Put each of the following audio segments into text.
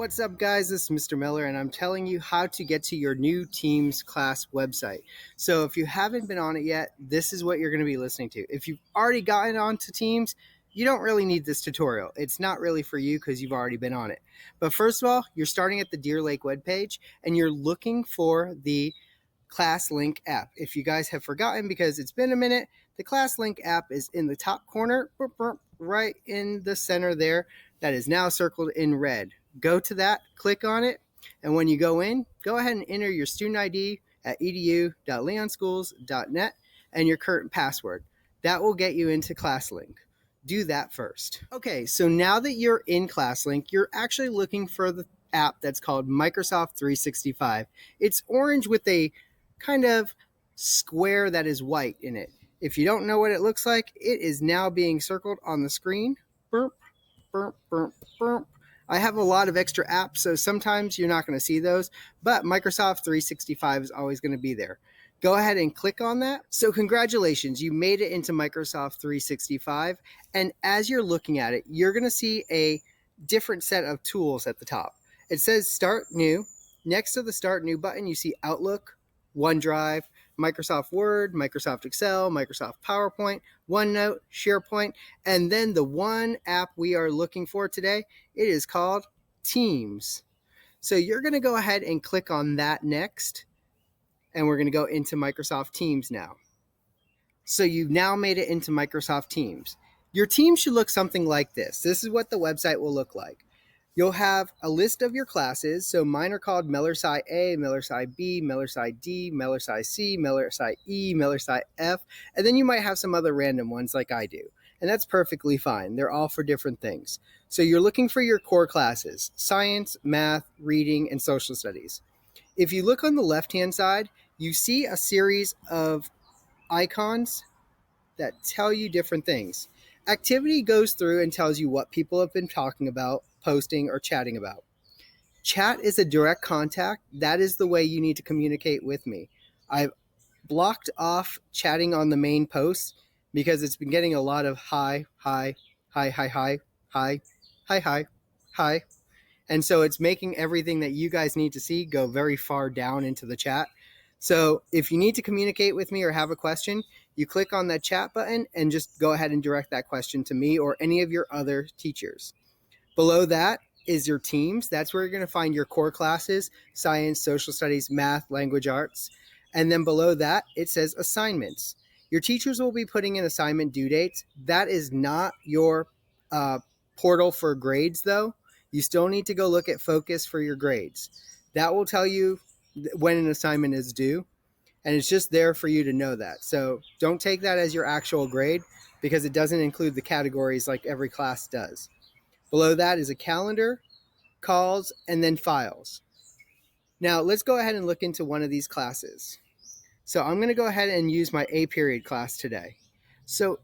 What's up, guys? This is Mr. Miller, and I'm telling you how to get to your new Teams class website. So if you haven't been on it yet, this is what you're going to be listening to. If you've already gotten onto Teams, you don't really need this tutorial. It's not really for you because you've already been on it. But first of all, you're starting at the Deer Lake webpage, and you're looking for the ClassLink app. If you guys have forgotten because it's been a minute, the ClassLink app is in the top corner, right in the center there, that is now circled in red. Go to that, click on it, and when you go in, go ahead and enter your student ID at edu.leonschools.net and your current password. That will get you into ClassLink. Do that first. Okay, so now that you're in ClassLink, you're actually looking for the app that's called Microsoft 365. It's orange with a kind of square that is white in it. If you don't know what it looks like, it is now being circled on the screen. Burp, burp, burp, burp. I have a lot of extra apps, so sometimes you're not going to see those, but Microsoft 365 is always going to be there. Go ahead and click on that. So congratulations, you made it into Microsoft 365, and as you're looking at it, you're going to see a different set of tools at the top. It says Start New. Next to the Start New button, you see Outlook, OneDrive, Microsoft Word, Microsoft Excel, Microsoft PowerPoint, OneNote, SharePoint, and then the one app we are looking for today, it is called Teams. So you're going to go ahead and click on that next, and we're going to go into Microsoft Teams now. So you've now made it into Microsoft Teams. Your team should look something like this. This is what the website will look like. You'll have a list of your classes. So mine are called MillerSci A, MillerSci B, MillerSci D, MillerSci C, MillerSci E, MillerSci F, and then you might have some other random ones like I do. And that's perfectly fine. They're all for different things. So you're looking for your core classes: science, math, reading, and social studies. If you look on the left-hand side, you see a series of icons that tell you different things. Activity goes through and tells you what people have been talking about, posting, or chatting about. Chat is a direct contact. That is the way you need to communicate with me. I've blocked off chatting on the main post because it's been getting a lot of hi, hi, hi, hi, hi, hi, hi, hi, hi. And so it's making everything that you guys need to see go very far down into the chat. So if you need to communicate with me or have a question, you click on that chat button and just go ahead and direct that question to me or any of your other teachers. Below that is your teams. That's where you're going to find your core classes: science, social studies, math, language arts. And then below that, it says assignments. Your teachers will be putting in assignment due dates. That is not your portal for grades, though. You still need to go look at Focus for your grades. That will tell you when an assignment is due, and it's just there for you to know that. So don't take that as your actual grade because it doesn't include the categories like every class does. Below that is a calendar, calls, and then files. Now let's go ahead and look into one of these classes. So I'm going to go ahead and use my A period class today. So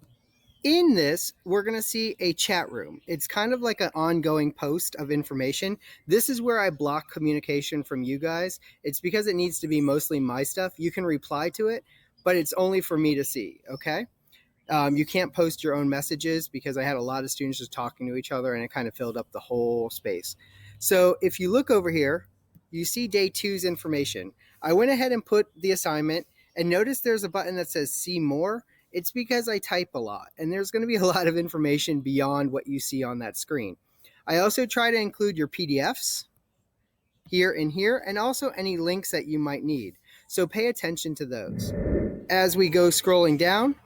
in this, we're going to see a chat room. It's kind of like an ongoing post of information. This is where I block communication from you guys. It's because it needs to be mostly my stuff. You can reply to it, but it's only for me to see, okay? You can't post your own messages because I had a lot of students just talking to each other and it kind of filled up the whole space. So if you look over here, you see day 2's information. I went ahead and put the assignment, and notice there's a button that says see more. It's because I type a lot, and there's going to be a lot of information beyond what you see on that screen. I also try to include your PDFs here and here, and also any links that you might need. So pay attention to those. As we go scrolling down,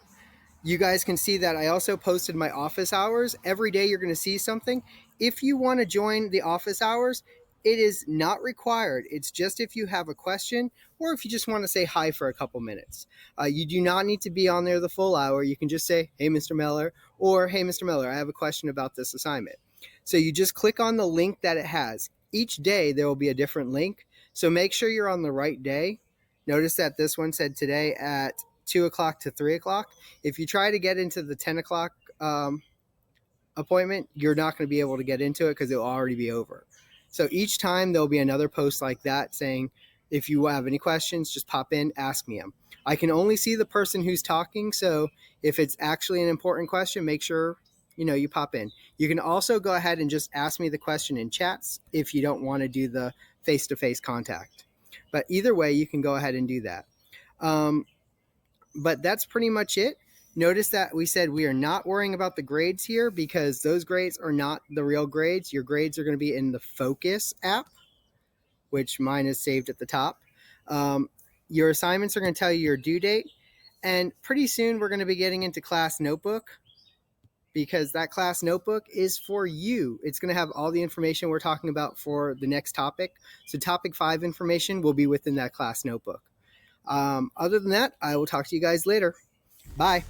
you guys can see that I also posted my office hours. Every day you're going to see something. If you want to join the office hours, it is not required. It's just if you have a question or if you just want to say hi for a couple minutes. You do not need to be on there the full hour. You can just say, hey, Mr. Miller, or hey, Mr. Miller, I have a question about this assignment. So you just click on the link that it has. Each day there will be a different link. So make sure you're on the right day. Notice that this one said today at 2 o'clock to 3 o'clock. If you try to get into the 10 o'clock appointment, you're not going to be able to get into it because it will already be over. So each time there'll be another post like that saying, if you have any questions, just pop in, ask me them. I can only see the person who's talking, so if it's actually an important question, make sure you pop in. You can also go ahead and just ask me the question in chats if you don't want to do the face-to-face contact. But either way, you can go ahead and do that. But that's pretty much it. Notice that we said we are not worrying about the grades here because those grades are not the real grades. Your grades are going to be in the Focus app, which mine is saved at the top. Your assignments are going to tell you your due date. And pretty soon we're going to be getting into class notebook, because that class notebook is for you. It's going to have all the information we're talking about for the next topic. So topic 5 information will be within that class notebook. Other than that, I will talk to you guys later. Bye.